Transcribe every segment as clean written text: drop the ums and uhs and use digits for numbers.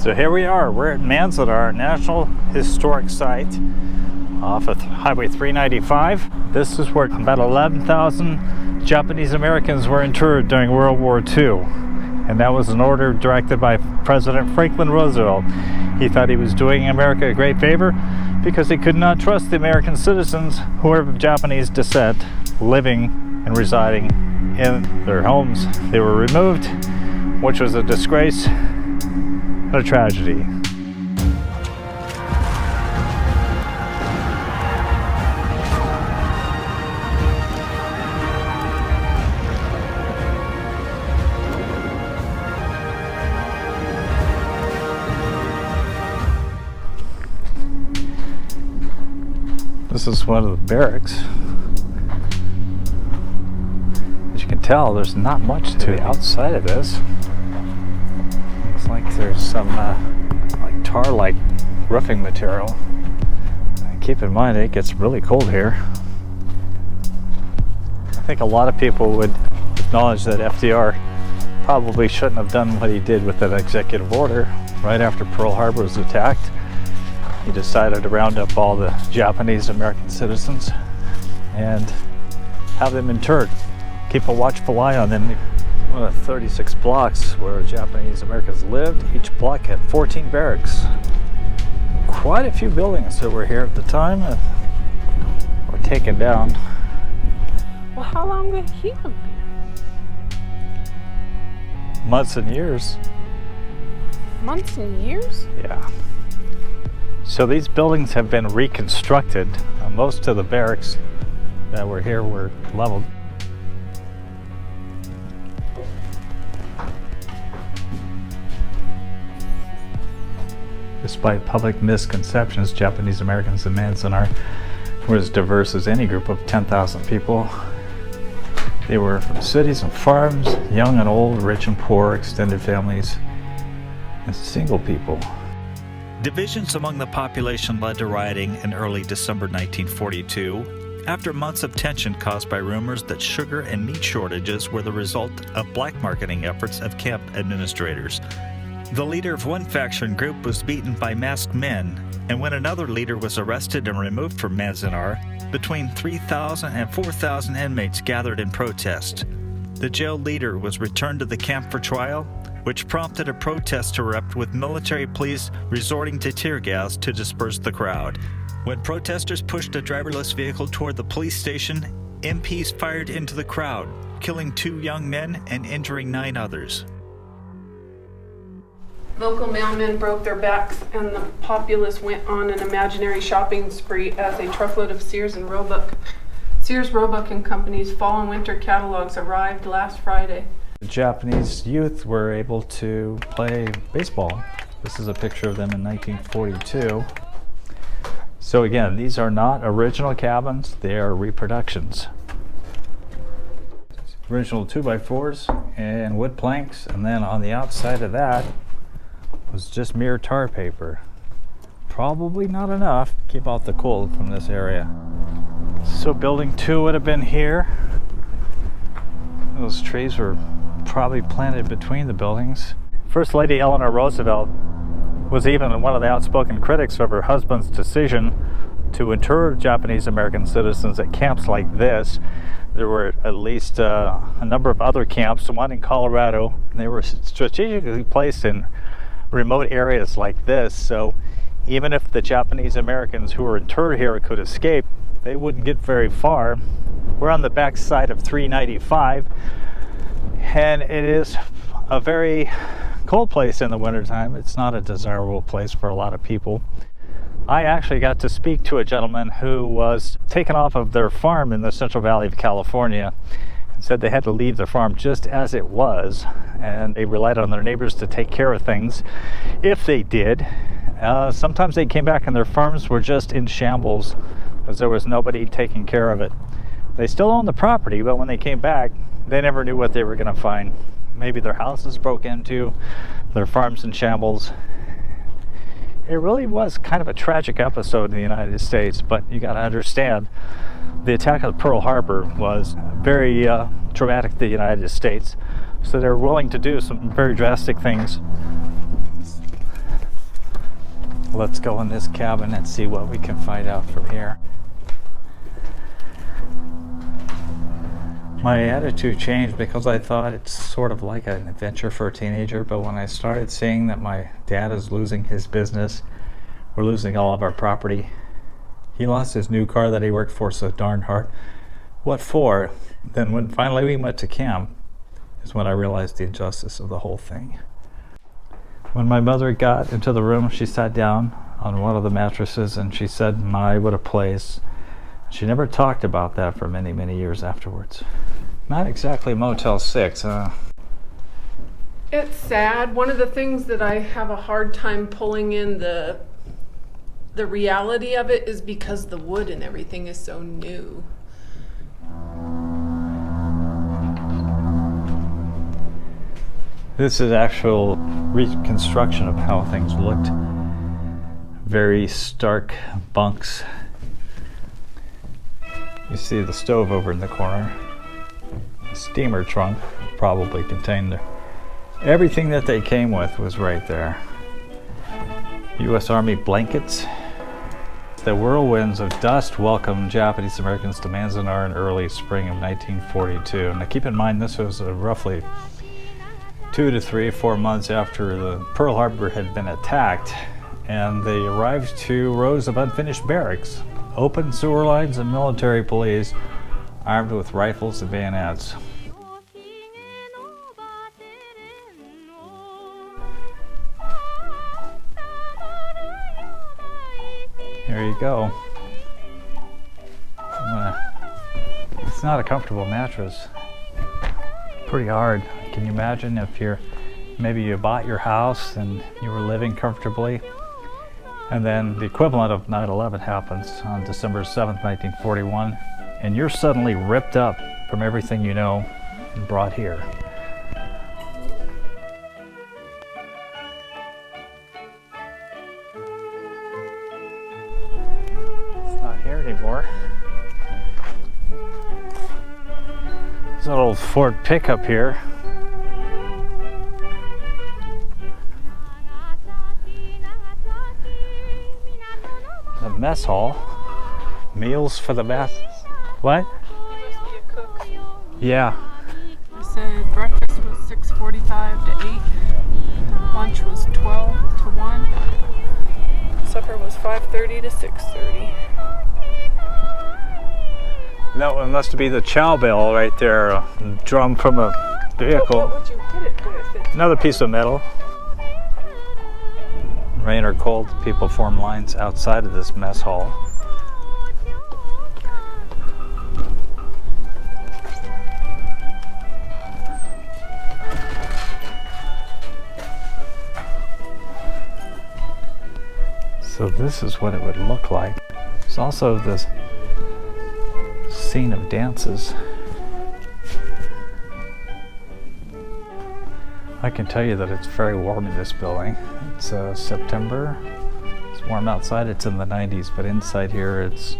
So here we are, we're at Manzanar, National Historic Site off of Highway 395. This is where about 11,000 Japanese Americans were interned during World War II. And that was an order directed by President Franklin Roosevelt. He thought he was doing America a great favor because he could not trust the American citizens who were of Japanese descent living and residing in their homes. They were removed, which was a disgrace and a tragedy. This is one of the barracks. As you can tell, there's not much to the outside of this. Looks like there's some like tar-like roofing material. Keep in mind, it gets really cold here. I think a lot of people would acknowledge that FDR probably shouldn't have done what he did with that executive order right after Pearl Harbor was attacked. He decided to round up all the Japanese American citizens and have them interred. Keep a watchful eye on them. One of the 36 blocks where Japanese Americans lived, each block had 14 barracks. Quite a few buildings that were here at the time were taken down. Well, how long did he live here? Months and years. Months and years? Yeah. So these buildings have been reconstructed. Most of the barracks that were here were leveled. Despite public misconceptions, Japanese Americans in Manzanar were as diverse as any group of 10,000 people. They were from cities and farms, young and old, rich and poor, extended families, and single people. Divisions among the population led to rioting in early December 1942, after months of tension caused by rumors that sugar and meat shortages were the result of black marketing efforts of camp administrators. The leader of one faction group was beaten by masked men, and when another leader was arrested and removed from Manzanar, between 3,000 and 4,000 inmates gathered in protest. The jailed leader was returned to the camp for trial, which prompted a protest to erupt with military police resorting to tear gas to disperse the crowd. When protesters pushed a driverless vehicle toward the police station, MPs fired into the crowd, killing 2 young men and injuring 9 others. Local mailmen broke their backs and the populace went on an imaginary shopping spree as a truckload of Sears Roebuck and Company's fall and winter catalogs arrived last Friday. The Japanese youth were able to play baseball. This is a picture of them in 1942. So again, these are not original cabins, they are reproductions. Original 2x4s and wood planks, and then on the outside of that was just mere tar paper. Probably not enough to keep out the cold from this area. So building 2 would have been here. Those trees were probably planted between the buildings. First Lady Eleanor Roosevelt was even one of the outspoken critics of her husband's decision to inter Japanese American citizens at camps like this. There were at least a number of other camps, one in Colorado. They were strategically placed in remote areas like this, so even if the Japanese Americans who were interred here could escape, they wouldn't get very far. We're on the back side of 395, and it is a very cold place in the wintertime. It's not a desirable place for a lot of people. I actually got to speak to a gentleman who was taken off of their farm in the Central Valley of California and said they had to leave their farm just as it was, and they relied on their neighbors to take care of things. If they did, sometimes they came back and their farms were just in shambles because there was nobody taking care of it. They still owned the property, but when they came back, they never knew what they were going to find. Maybe their houses broke into, their farms in shambles. It really was kind of a tragic episode in the United States, but you got to understand, the attack of Pearl Harbor was very traumatic to the United States, so they're willing to do some very drastic things Let's go in this cabin and see what we can find out from here. My attitude changed because I thought it's sort of like an adventure for a teenager, but when I started seeing that my dad is losing his business, we're losing all of our property. He lost his new car that he worked for so darn hard. What for? Then when finally we went to camp is when I realized the injustice of the whole thing. When my mother got into the room, she sat down on one of the mattresses and she said, "My, what a place." She never talked about that for many, many years afterwards. Not exactly Motel 6, huh? It's sad. One of the things that I have a hard time pulling in the reality of it is because the wood and everything is so new. This is actual reconstruction of how things looked. Very stark bunks. You see the stove over in the corner. The steamer trunk probably contained everything that they came with was right there. U.S. Army blankets. The whirlwinds of dust welcomed Japanese Americans to Manzanar in early spring of 1942. Now keep in mind this was roughly 2 to 3 or 4 months after the Pearl Harbor had been attacked, and they arrived to rows of unfinished barracks, open sewer lines, and military police armed with rifles and bayonets. There you go. It's not a comfortable mattress. Pretty hard. Can you imagine if maybe you bought your house and you were living comfortably, and then the equivalent of 9/11 happens on December 7th, 1941, and you're suddenly ripped up from everything you know and brought here. It's not here anymore. There's an old Ford pickup here. The mess hall. Meals for the mess. What? There must be a cook. Yeah. I said breakfast was 6:45 to 8. Lunch was 12 to 1. Supper was 5:30 to 6:30. No, it must be the chow bell right there, a drum from a vehicle. What would you hit it with? It's Another piece of metal. Rain or cold, people form lines outside of this mess hall. So this is what it would look like. There's also this scene of dances. I can tell you that it's very warm in this building. It's September. It's warm outside. It's in the 90s, but inside here it's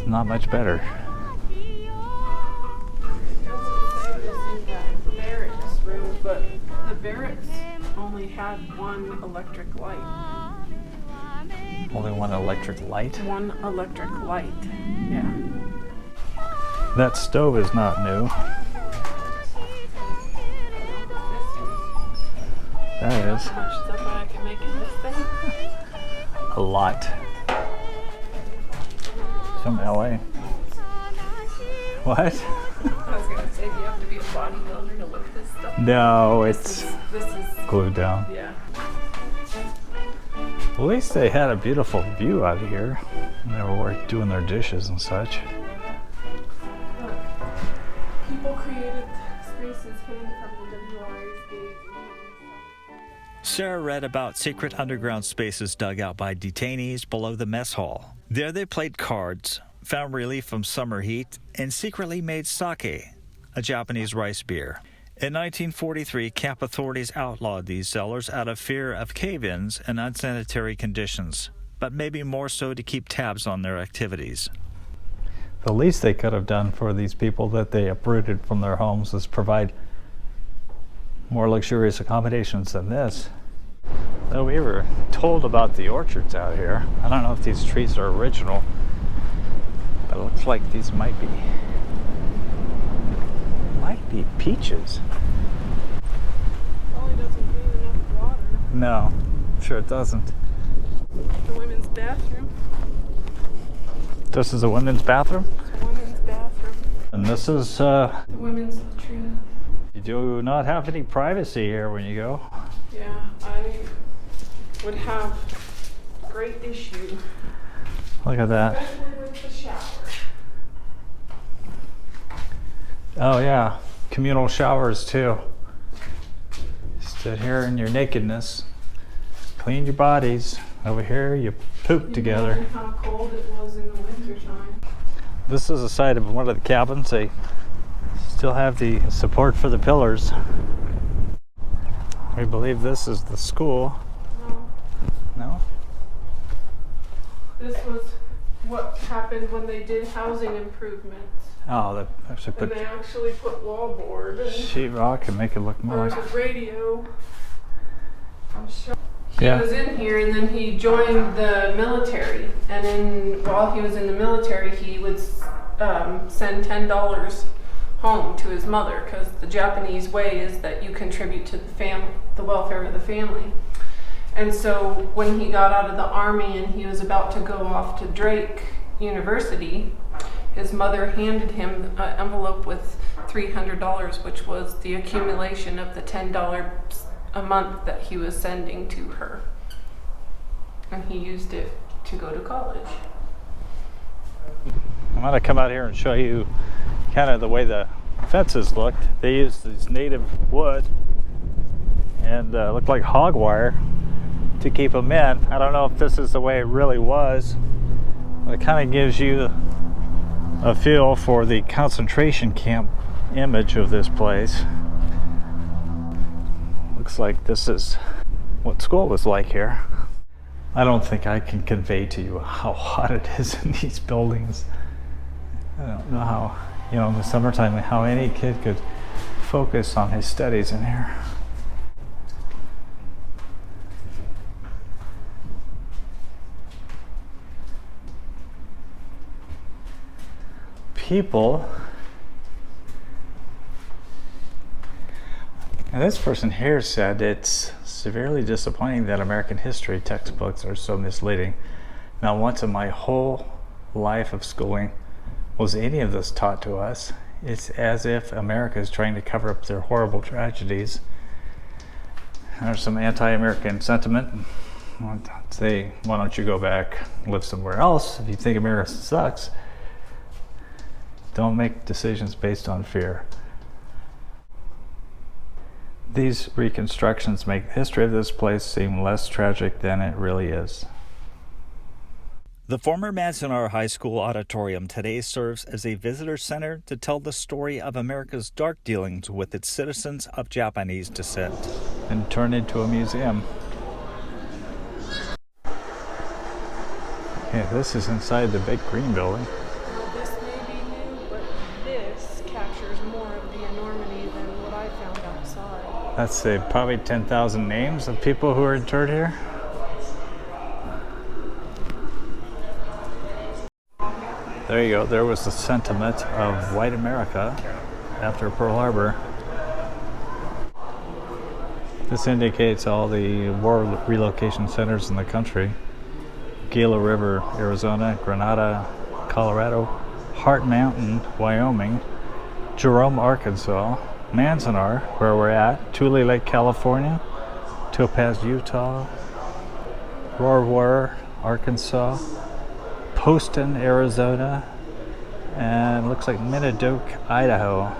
not much better. It doesn't say this in the barracks room, but the barracks only had one electric light. Only one electric light. One electric light. Yeah. That stove is not new. That is How much stuff I can make in this thing? a lot. From LA. What? I was gonna say, do you have to be a bodybuilder to lift this stuff? No, it's This is glued down. yeah. At least they had a beautiful view out of here. They were doing their dishes and such. Look, people created spaces hidden from the WRA's gaze. Sarah read about secret underground spaces dug out by detainees below the mess hall. There they played cards, found relief from summer heat, and secretly made sake, a Japanese rice beer. In 1943, camp authorities outlawed these cellars out of fear of cave-ins and unsanitary conditions, but maybe more so to keep tabs on their activities. The least they could have done for these people that they uprooted from their homes is provide more luxurious accommodations than this. Though we were told about the orchards out here. I don't know if these trees are original, but it looks like these might be peaches. Probably doesn't need enough water. No, sure it doesn't. The women's bathroom. This is a women's bathroom? It's a women's bathroom. And this is, The women's latrine. you do not have any privacy here when you go. Yeah, I would have great issue. Look at that. Especially with the shower. Oh yeah, communal showers too. Stood here in your nakedness, cleaned your bodies. Over here, you poop together. Imagine how cold it was in the wintertime. This is the side of one of the cabins. They still have the support for the pillars. We believe this is the school. No, No? this was what happened when they did housing improvements. Oh, they actually And put they actually put wallboard and sheetrock and make it look there more was like... a radio. I'm sure. He Yeah. was in here and then he joined the military. And while he was in the military, he would send $10 home to his mother because the Japanese way is that you contribute to the welfare of the family. And so when he got out of the army and he was about to go off to Drake University, his mother handed him an envelope with $300, which was the accumulation of the $10 a month that he was sending to her. And he used it to go to college. I'm going to come out here and show you kind of the way the fences looked. They used this native wood and looked like hog wire to keep them in. I don't know if this is the way it really was. It kind of gives you a feel for the concentration camp image of this place. Looks like this is what school was like here. I don't think I can convey to you how hot it is in these buildings. I don't know how, in the summertime, how any kid could focus on his studies in here. People, and this person here said it's severely disappointing that American history textbooks are so misleading. Not once in my whole life of schooling was any of this taught to us. It's as if America is trying to cover up their horrible tragedies. There's some anti-American sentiment. I'd say, why don't you go back, live somewhere else if you think America sucks. Don't make decisions based on fear. These reconstructions make the history of this place seem less tragic than it really is. The former Manzanar High School auditorium today serves as a visitor center to tell the story of America's dark dealings with its citizens of Japanese descent. And turn into a museum. Okay, this is inside the big green building. Now this may be new, but this captures more of the enormity than what I found outside. That's probably 10,000 names of people who are interred here. There you go. There was the sentiment of white America after Pearl Harbor. This indicates all the war relocation centers in the country. Gila River, Arizona, Grenada, Colorado, Heart Mountain, Wyoming, Jerome, Arkansas, Manzanar, where we're at, Tule Lake, California, Topaz, Utah, Roar, Arkansas, Poston, Arizona, and looks like Minidoka, Idaho.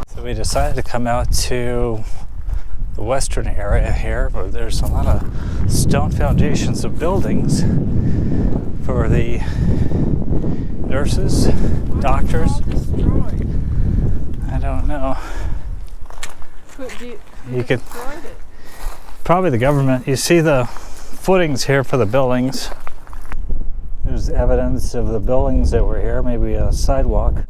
So we decided to come out to the western area here, where there's a lot of stone foundations of buildings for the nurses, doctors. I don't know. You could probably the government. You see the footings here for the buildings. There's evidence of the buildings that were here, maybe a sidewalk.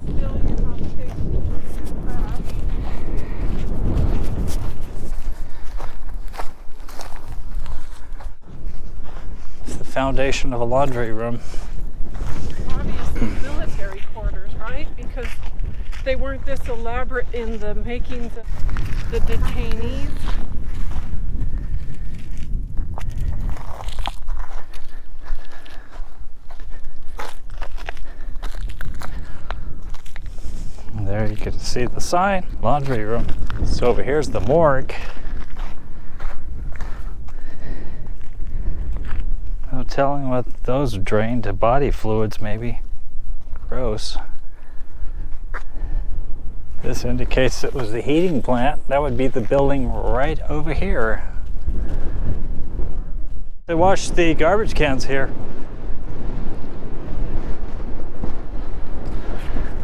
foundation of a laundry room. Obviously military quarters, right? Because they weren't this elaborate in the making the detainees. There you can see the sign, laundry room. So over here's the morgue. No telling what those drained to body fluids maybe. Gross. This indicates it was the heating plant. That would be the building right over here. They wash the garbage cans here.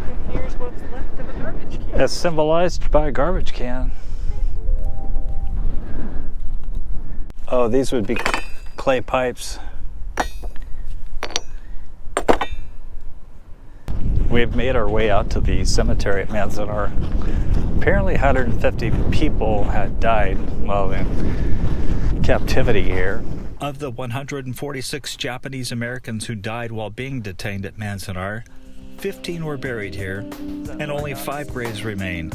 And here's what's left of a garbage can. As symbolized by a garbage can. Oh, these would be clay pipes. We've made our way out to the cemetery at Manzanar. Apparently 150 people had died while in captivity here. Of the 146 Japanese Americans who died while being detained at Manzanar, 15 were buried here, and only 5 graves remain.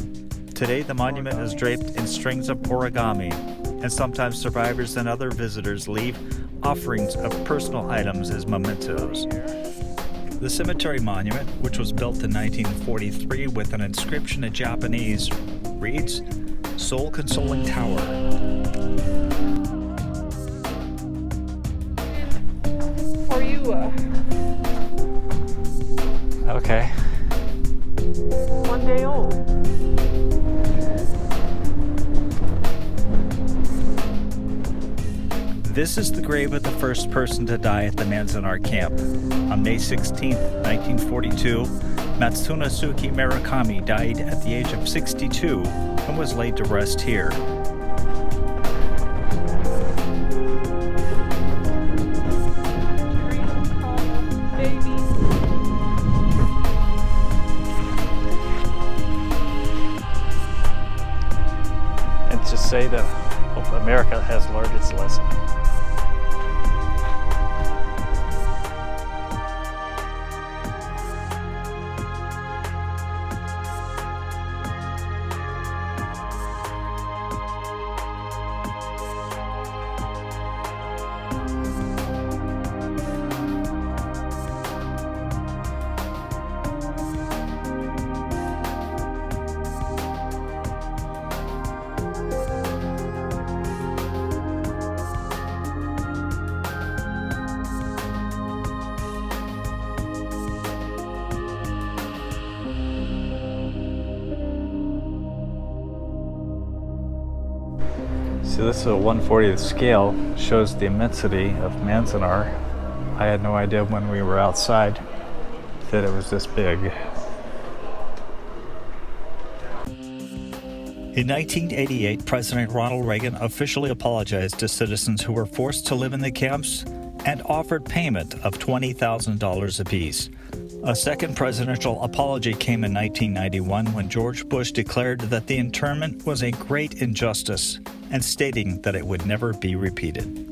Today, the monument is draped in strings of origami, and sometimes survivors and other visitors leave offerings of personal items as mementos. The cemetery monument, which was built in 1943 with an inscription in Japanese, reads, "Soul Consoling Tower." For you, Okay. 1 day old. This is the grave of the first person to die at the Manzanar camp. On May 16, 1942, Matsunasuke Murakami died at the age of 62 and was laid to rest here. And to say that hope America has learned its lesson. So this is a 1/40th scale, shows the immensity of Manzanar. I had no idea when we were outside that it was this big. In 1988, President Ronald Reagan officially apologized to citizens who were forced to live in the camps and offered payment of $20,000 apiece. A second presidential apology came in 1991 when George Bush declared that the internment was a great injustice and stating that it would never be repeated.